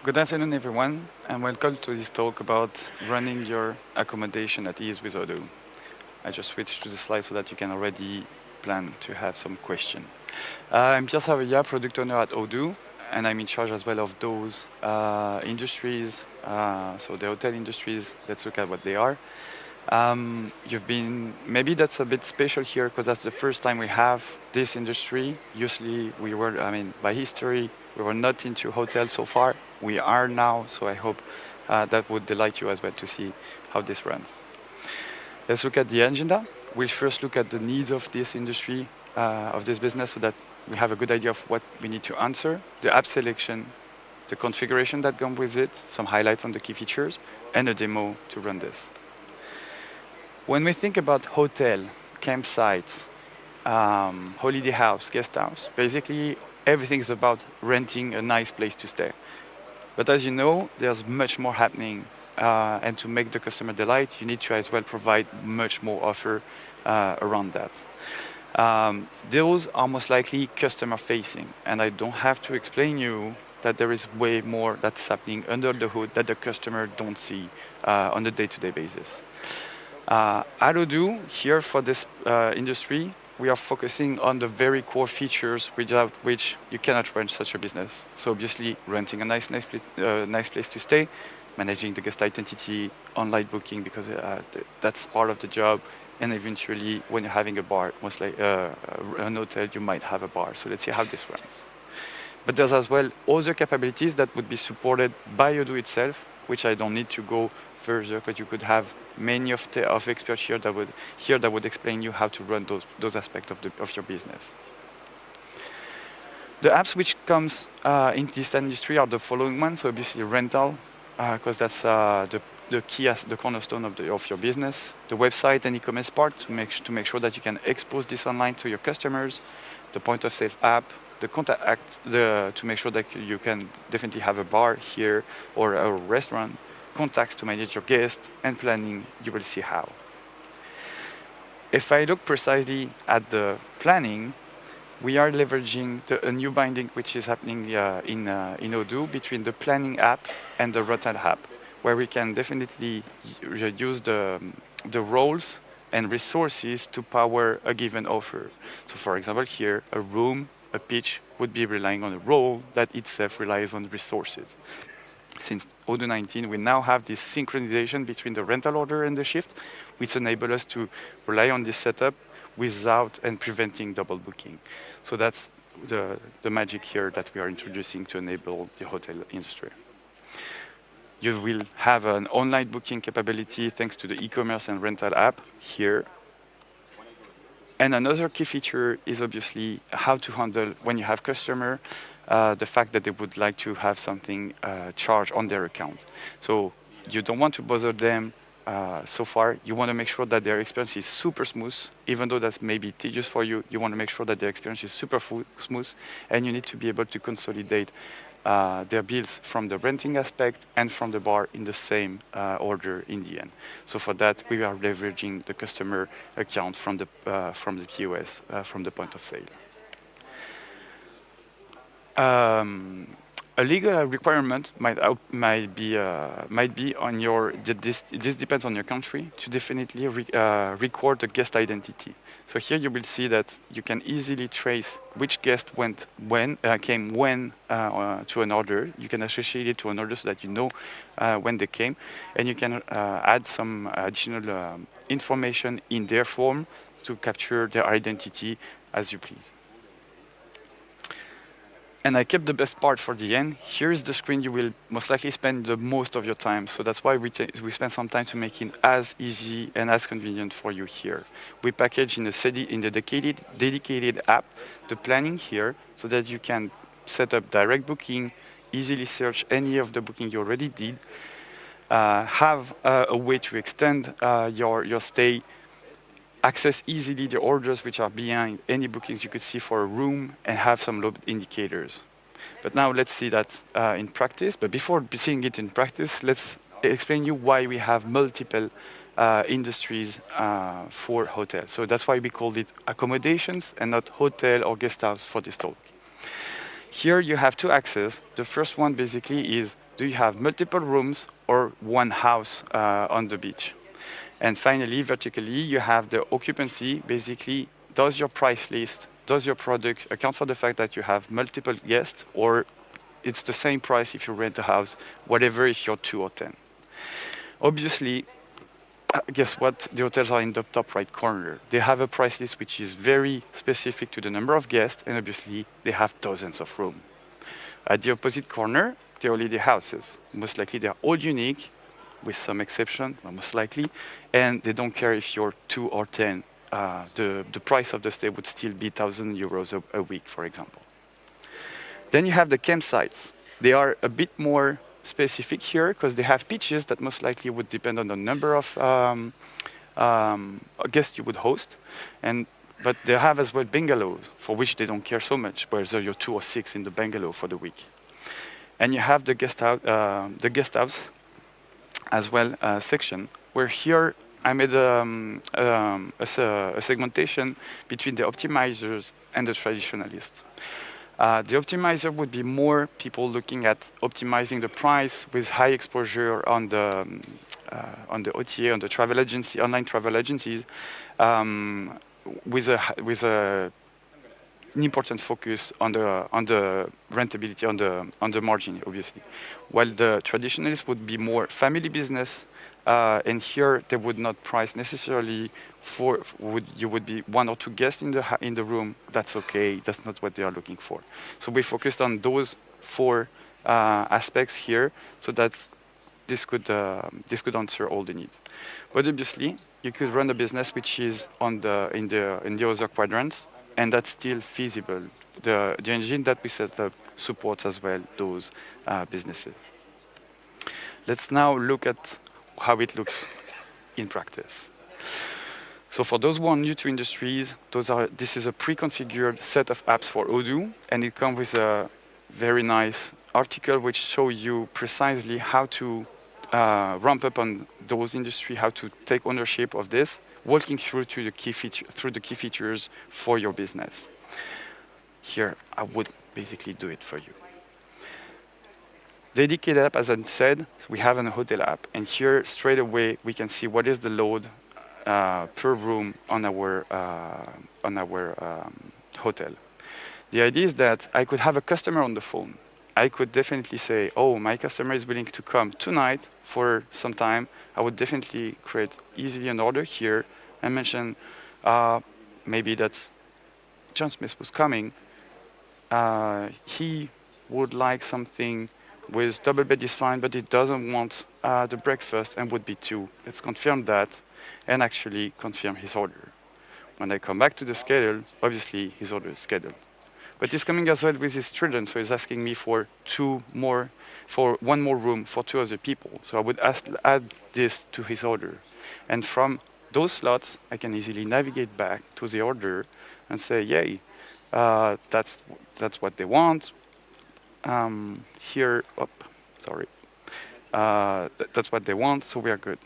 Good afternoon, everyone, and welcome to this talk about running your accommodation at ease with Odoo. I just switched to the slide so that you can already plan to have some question. I'm Pierre Savia, product owner at Odoo, and I'm in charge as well of those industries, so the hotel industries. Let's look at what they are. Maybe that's a bit special here because that's the first time we have this industry. Usually by history, we were not into hotels so far. We are now, so I hope that would delight you as well to see how this runs. Let's look at the agenda. We'll first look at the needs of this industry, of this business, so that we have a good idea of what we need to answer, the app selection, the configuration that comes with it, some highlights on the key features, and a demo to run this. When we think about hotel, campsites, holiday house, guest house, basically everything is about renting a nice place to stay. But as you know, there's much more happening. And to make the customer delight, you need to as well provide much more offer around that. Those are most likely customer facing. And I don't have to explain you that there is way more that's happening under the hood that the customer don't see on a day-to-day basis. At Odoo, here for this industry, we are focusing on the very core features without which you cannot run such a business. So obviously, renting a nice place to stay, managing the guest identity, online booking, because that's part of the job, and eventually, when you're having a bar, most like an hotel, you might have a bar. So let's see how this runs. But there's as well other capabilities that would be supported by Odoo itself, which I don't need to go further, but you could have many of experts here that would explain you how to run those aspects of your business. The apps which comes into this industry are the following ones. So obviously rental, because that's the key, the cornerstone of your business. The website and e-commerce part to make sure that you can expose this online to your customers. The point of sale app, the contact to make sure that you can definitely have a bar here or a restaurant, contacts to manage your guests, and planning, you will see how. If I look precisely at the planning, we are leveraging a new binding which is happening in Odoo between the planning app and the rental app, where we can definitely use the roles and resources to power a given offer. So for example, here, a room, a pitch would be relying on a role that itself relies on resources. Since Odoo 19, we now have this synchronization between the rental order and the shift, which enable us to rely on this setup without and preventing double booking. So that's the magic here that we are introducing to enable the hotel industry. You will have an online booking capability thanks to the e-commerce and rental app here. And another key feature is obviously how to handle when you have customer, the fact that they would like to have something charged on their account. So you don't want to bother them so far. You want to make sure that their experience is super smooth, even though that's maybe tedious for you. You want to make sure that their experience is super smooth, and you need to be able to consolidate their bills from the renting aspect and from the bar in the same order in the end. So for that, we are leveraging the customer account from the POS, from the point of sale. A legal requirement might be on your. This depends on your country to definitely record the guest identity. So here you will see that you can easily trace which guest came when to an order. You can associate it to an order so that you know when they came, and you can add some additional information in their form to capture their identity as you please. And I kept the best part for the end. Here is the screen you will most likely spend the most of your time. So that's why we spend some time to make it as easy and as convenient for you here. We package in the dedicated app the planning here so that you can set up direct booking, easily search any of the booking you already did, have a way to extend your stay, access easily the orders which are behind any bookings you could see for a room, and have some load indicators. But now let's see that in practice. But before seeing it in practice, let's explain you why we have multiple industries for hotels. So that's why we called it accommodations and not hotel or guest house for this talk. Here you have two axes. The first one basically is Do you have multiple rooms or one house on the beach? And finally, vertically, you have the occupancy. Basically, does your price list, does your product account for the fact that you have multiple guests, or it's the same price if you rent a house, whatever if you're 2 or 10. Obviously, guess what? The hotels are in the top right corner. They have a price list which is very specific to the number of guests, and obviously they have dozens of rooms. At the opposite corner, they're only the houses. Most likely they're all unique, with some exception, most likely, and they don't care if you're 2 or 10. The price of the stay would still be €1,000 a week, for example. Then you have the campsites. They are a bit more specific here because they have pitches that most likely would depend on the number of guests you would host, but they have as well bungalows for which they don't care so much, whether you're 2 or 6 in the bungalow for the week. And you have the guest house as well section, where here I made a segmentation between the optimizers and the traditionalists. The optimizer would be more people looking at optimizing the price with high exposure on the OTA, on the travel agency, online travel agencies, with an important focus on the rentability, on the margin, obviously. While the traditionalists would be more family business, and here they would not price necessarily you would be 1 or 2 guests in the room. That's okay. That's not what they are looking for. So we focused on those 4 aspects here, so that this could answer all the needs. But obviously, you could run a business which is in the other quadrants, and that's still feasible. The engine that we set up supports as well those businesses. Let's now look at how it looks in practice. So for those who are new to industries, this is a pre-configured set of apps for Odoo, and it comes with a very nice article which shows you precisely how to ramp up on those industries, how to take ownership of this, walking through the key features for your business. Here, I would basically do it for you. Dedicated app, as I said, we have a hotel app, and here straight away we can see what is the load per room on our hotel. The idea is that I could have a customer on the phone. I could definitely say, oh, my customer is willing to come tonight for some time. I would definitely create easily an order here and mention maybe that John Smith was coming. He would like something with double bed is fine, but he doesn't want the breakfast and would be 2. Let's confirm that and actually confirm his order. When I come back to the schedule, obviously his order is scheduled. But he's coming as well with his children, so he's asking me for 1 more room for 2 other people. So I would add this to his order. And from those slots, I can easily navigate back to the order and say, yay, that's what they want. Here, that's what they want, so we are good.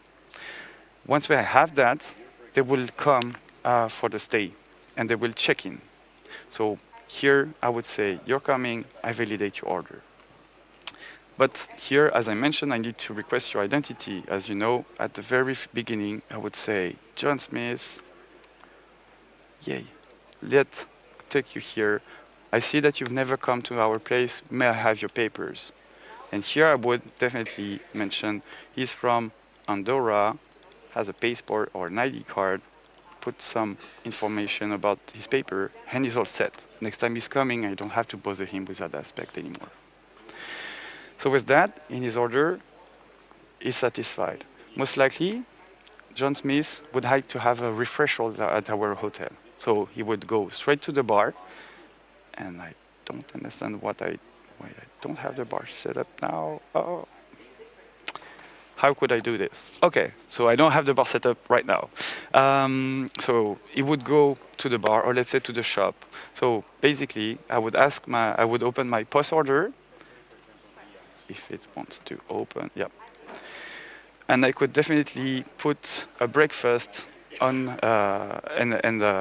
Once we have that, they will come for the stay, and they will check in. So here, I would say, you're coming, I validate your order. But here, as I mentioned, I need to request your identity. As you know, at the very beginning, I would say, John Smith, yay, let's take you here. I see that you've never come to our place. May I have your papers? And here I would definitely mention he's from Andorra, has a passport or an ID card, put some information about his paper, and he's all set. Next time he's coming, I don't have to bother him with that aspect anymore. So with that, in his order, he's satisfied. Most likely, John Smith would like to have a refresher at our hotel. So he would go straight to the bar, and I don't understand why I don't have the bar set up now. Oh. How could I do this? Okay, so I don't have the bar set up right now. So he would go to the bar, or let's say to the shop. So basically, I would open my POS order, if it wants to open, yeah. And I could definitely put a breakfast on,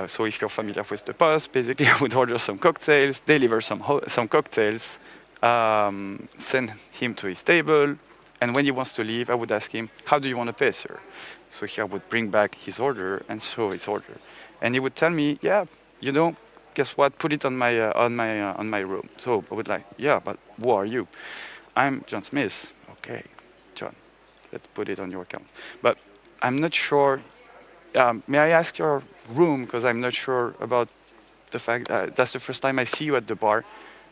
so if you're familiar with the POS, basically I would order some cocktails, deliver some cocktails, send him to his table, and when he wants to leave, I would ask him, "How do you want to pay, sir?" So he would bring back his order and show his order, and he would tell me, "Yeah, you know, guess what? Put it on my room." So I would like, "Yeah, but who are you?" "I'm John Smith." "Okay, John, let's put it on your account." But I'm not sure. May I ask your room? Because I'm not sure about the fact that that's the first time I see you at the bar.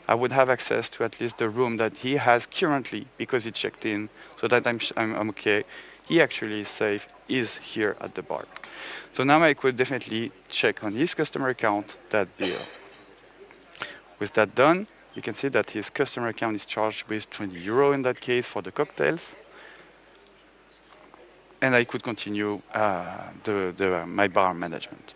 I would have access to at least the room that he has currently because he checked in, so that I'm okay. He actually is safe, is here at the bar. So now I could definitely check on his customer account that bill. With that done, you can see that his customer account is charged with 20 euro in that case for the cocktails. And I could continue my bar management.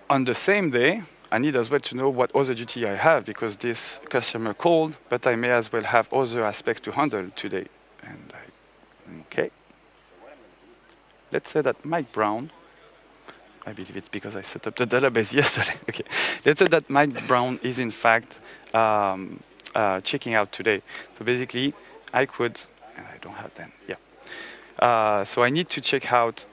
On the same day, I need as well to know what other duty I have because this customer called, but I may as well have other aspects to handle today. And okay. Let's say that Mike Brown, I believe it's because I set up the database yesterday. Okay. Let's say that Mike Brown is in fact checking out today. So basically, I could, and I don't have them, yeah. So I need to check out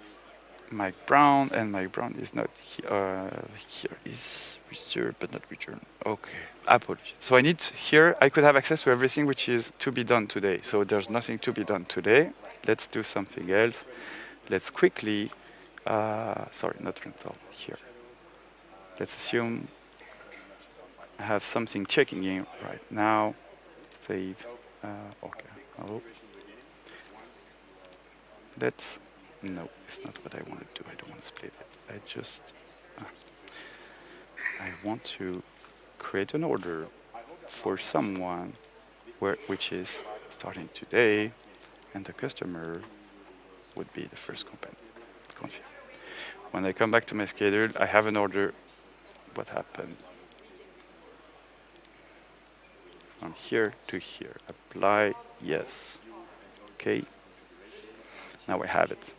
Mike Brown, and Mike Brown is not here. Here is reserved but not returned. Okay, apologies. So I need here, I could have access to everything which is to be done today. So there's nothing to be done today. Let's do something else. Let's quickly, sorry, not rental, here. Let's assume I have something checking in right now. Save, okay. Oh. Let's, no, it's not what I want to do. I don't want to split it. I want to create an order for someone which is starting today, and the customer would be the first company. Confirm. When I come back to my schedule, I have an order. What happened? From here to here. Apply, yes. Okay. Now I have it.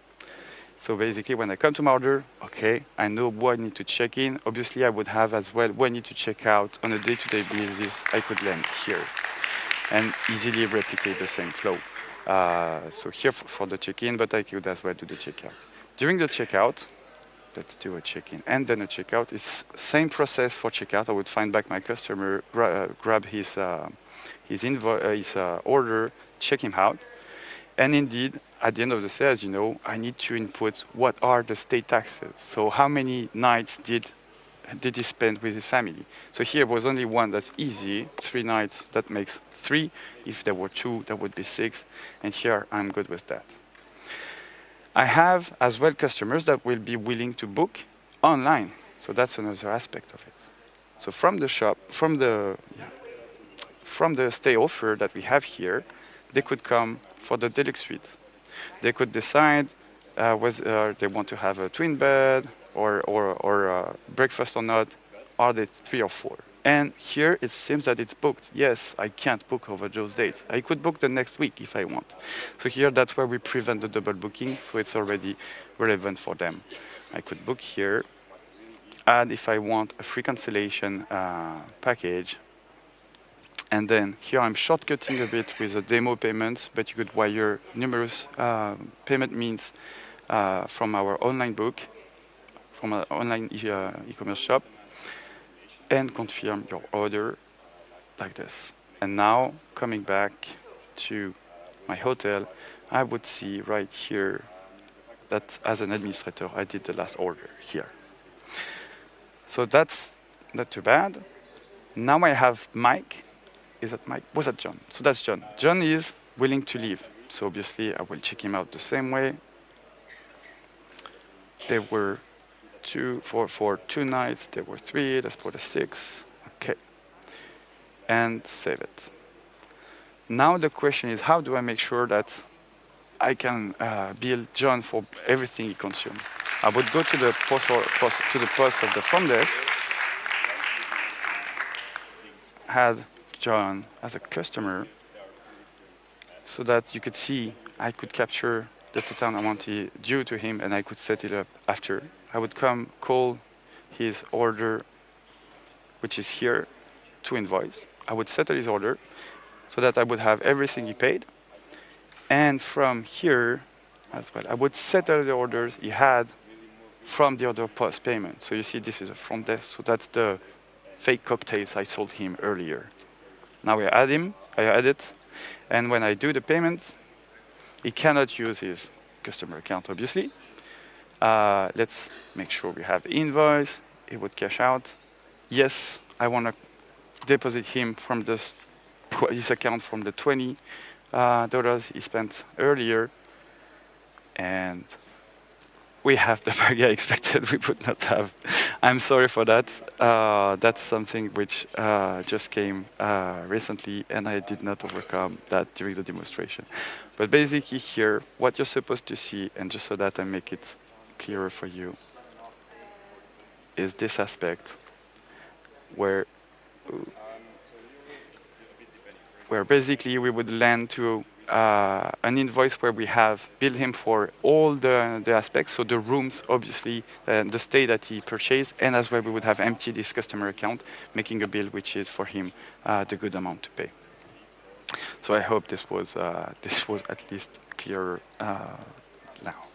So basically, when I come to my order, okay, I know who I need to check in. Obviously, I would have as well who I need to check out on a day-to-day basis. I could land here and easily replicate the same flow. So here for the check-in, but I could as well do the checkout. During the checkout, let's do a check-in and then a checkout. It's same process for checkout. I would find back my customer, grab his order, check him out. And indeed, at the end of the day, as you know, I need to input what are the state taxes. So how many nights did he spend with his family? So here was only one, that's easy. 3 nights, that makes 3. If there were 2, that would be 6. And here, I'm good with that. I have as well customers that will be willing to book online. So that's another aspect of it. So from the shop, from the stay offer that we have here, they could come for the deluxe suite. They could decide whether they want to have a twin bed or breakfast or not. Are they 3 or 4? And here it seems that it's booked. Yes, I can't book over those dates. I could book the next week if I want. So here that's where we prevent the double booking, so it's already relevant for them. I could book here, add if I want a free cancellation package. And then here I'm shortcutting a bit with the demo payments, but you could wire numerous payment means from our online book, from an online e-commerce shop, and confirm your order like this. And now coming back to my hotel, I would see right here that as an administrator, I did the last order here. So that's not too bad. Now I have Mike. Is that Mike? Was that John? So that's John. John is willing to leave. So obviously I will check him out the same way. There were 2 for 2 nights. There were 3. Let's put a 6. Okay. And save it. Now the question is, how do I make sure that I can bill John for everything he consumes? I would go to the post of the front desk, add John as a customer, so that you could see I could capture the total amount due to him, and I could set it up after. I would call his order, which is here, to invoice. I would settle his order so that I would have everything he paid. And from here as well, I would settle the orders he had from the order post payment. So you see, this is a front desk. So that's the fake cocktails I sold him earlier. Now I add it, and when I do the payments, he cannot use his customer account, obviously. Let's make sure we have the invoice. It would cash out. Yes, I want to deposit him from his account from the $20 he spent earlier, and we have the bug I expected we would not have. I'm sorry for that. That's something which just came recently, and I did not overcome that during the demonstration. But basically here, what you're supposed to see, and just so that I make it clearer for you, is this aspect where basically we would land to an invoice where we have billed him for all the aspects, so the rooms, obviously, the stay that he purchased, and as well we would have emptied his customer account, making a bill which is for him the good amount to pay. So I hope this was at least clearer now.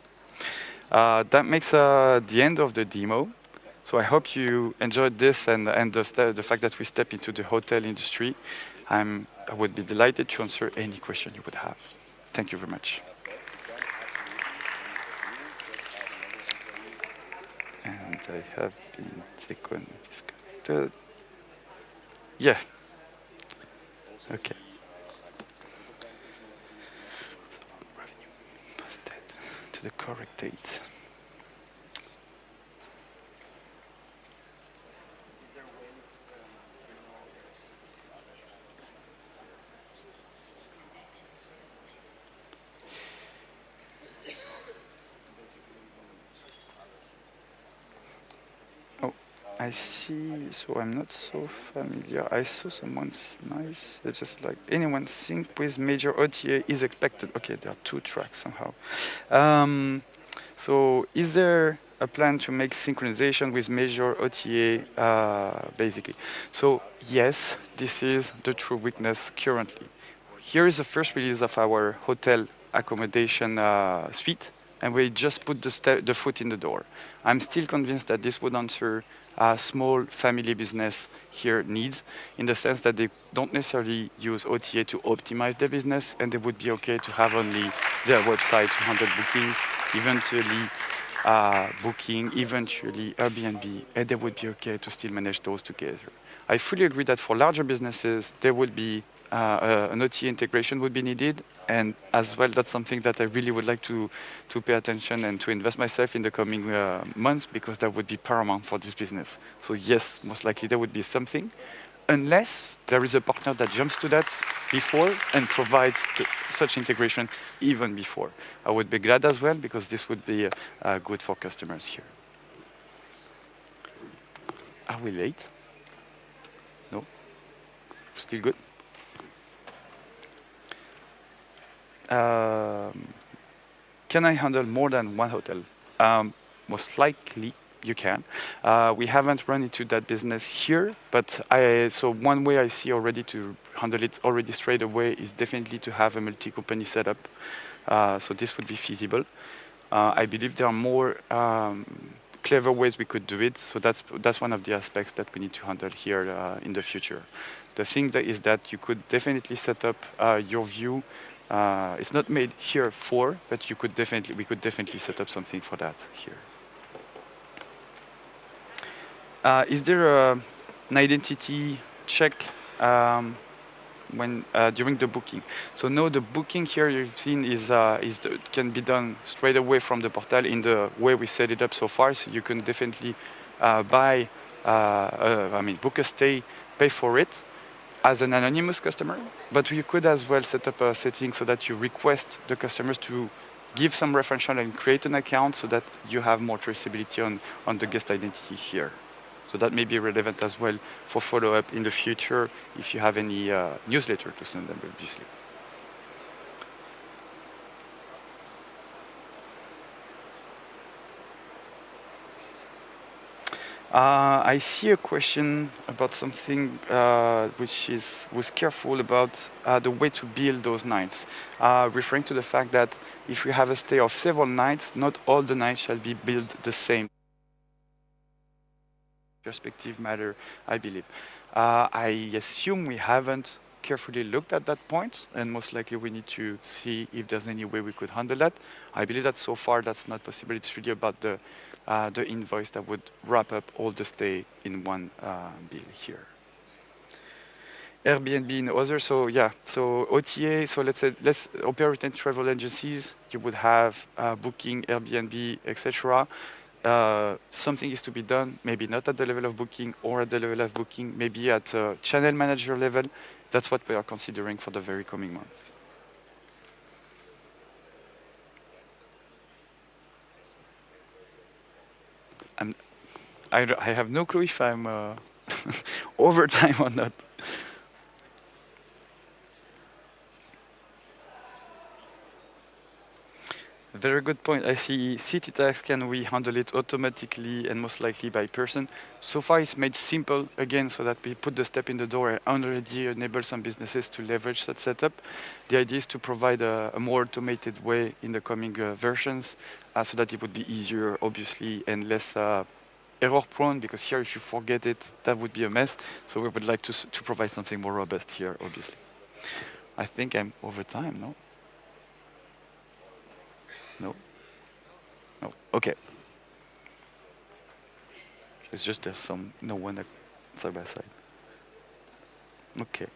That makes the end of the demo. So I hope you enjoyed this and the fact that we step into the hotel industry. I would be delighted to answer any question you would have. Thank you very much. And I have been disconnected. Yeah. Okay. Revenue posted to the correct date. I see, so I'm not so familiar. I saw someone's nice. It's just like anyone sync with major OTA is expected. Okay, there are two tracks somehow. So is there a plan to make synchronization with major OTA basically? So yes, this is the true weakness currently. Here is the first release of our hotel accommodation suite, and we just put the foot in the door. I'm still convinced that this would answer small family business here needs, in the sense that they don't necessarily use OTA to optimize their business, and they would be okay to have only their website to handle bookings, eventually booking, eventually Airbnb, and they would be okay to still manage those together. I fully agree that for larger businesses, there would be an OTA integration would be needed, and as well, that's something that I really would like to pay attention and to invest myself in the coming months, because that would be paramount for this business. So yes, most likely there would be something, unless there is a partner that jumps to that before and provides such integration even before. I would be glad as well, because this would be good for customers here. Are we late? No? Still good? Can I handle more than one hotel? Most likely you can. We haven't run into that business here, but so one way I see already to handle it already straight away is definitely to have a multi-company setup. So this would be feasible. I believe there are more clever ways we could do it. So that's one of the aspects that we need to handle here in the future. The thing that is that you could definitely set up your view. It's not made here for, but we could definitely set up something for that here. Is there an identity check during the booking? So no, the booking here you've seen can be done straight away from the portal in the way we set it up so far. So you can definitely book a stay, pay for it as an anonymous customer, but you could as well set up a setting so that you request the customers to give some referential and create an account so that you have more traceability on the guest identity here. So that may be relevant as well for follow-up in the future if you have any newsletter to send them, obviously. I see a question about something which was careful about the way to build those nights, referring to the fact that if you have a stay of several nights, not all the nights shall be built the same. Perspective matter, I believe. I assume we haven't carefully looked at that point, and most likely we need to see if there's any way we could handle that. I believe that so far that's not possible. It's really about the invoice that would wrap up all the stay in one bill here. Airbnb and others. So yeah, so OTA. So let's operating travel agencies. You would have Booking, Airbnb, etc. Something is to be done, maybe not at the level of Booking or at the level of Booking, maybe at channel manager level. That's what we are considering for the very coming months. I'm, I have no clue if I'm overtime or not. Very good point. I see city tax, can we handle it automatically and most likely by person? So far it's made simple, again, so that we put the step in the door and already enable some businesses to leverage that setup. The idea is to provide a more automated way in the coming versions so that it would be easier, obviously, and less error prone, because here if you forget it, that would be a mess. So we would like to provide something more robust here, obviously. I think I'm over time, no? No? No. Okay. It's just there's no one side by side. Okay.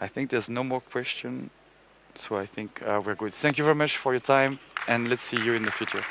I think there's no more question, so I think we're good. Thank you very much for your time, and let's see you in the future.